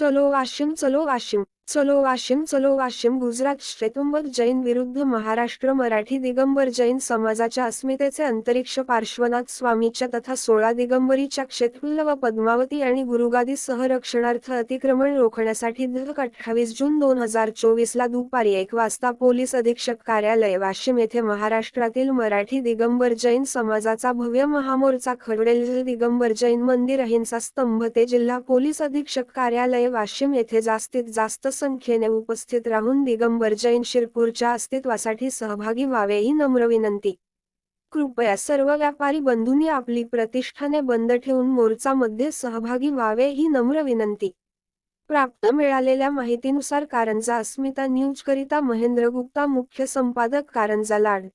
चलो वाशिम, चलो वाशिम, चलो वाशिम, चलो वाशिम. गुजरात श्वेतंबर जैन विरुद्ध महाराष्ट्र मराठी दिगंबर जैन समाजाच्या अस्मितेचे अंतरिक्ष पार्श्वनाथ स्वामीच्या तथा 16 दिगंबरीच्या क्षेत्रफळ व पद्मावती आणि गुरुगादीसह रक्षणार्थ अतिक्रमण रोखण्यासाठी दिनांक 28 जून 2024 ला दुपारी 1 वाजता पोलीस अधीक्षक कार्यालय वाशिम येथे महाराष्ट्रातील मराठी दिगंबर जैन समाजाचा भव्य महामोर्चा खडवडेल दिगंबर जैन मंदिर अहिंसा स्तंभ ते जिल्हा पोलीस अधीक्षक कार्यालय वाशिम येथे जास्तीत जास्त संख्येने उपस्थित राहून दिगंबर जैन शिरपूरच्या अस्तित्वासाठी सहभागी व्हावे ही नम्र विनंती. कृपया सर्व व्यापारी बंधूंनी आपली प्रतिष्ठाने बंद ठेवून मोर्चामध्ये सहभागी व्हावे ही नम्र विनंती. प्राप्त मिळालेल्या माहितीनुसार कारंजा अस्मिता न्यूज करिता महेंद्र गुप्ता, मुख्य संपादक कारंजा लाड.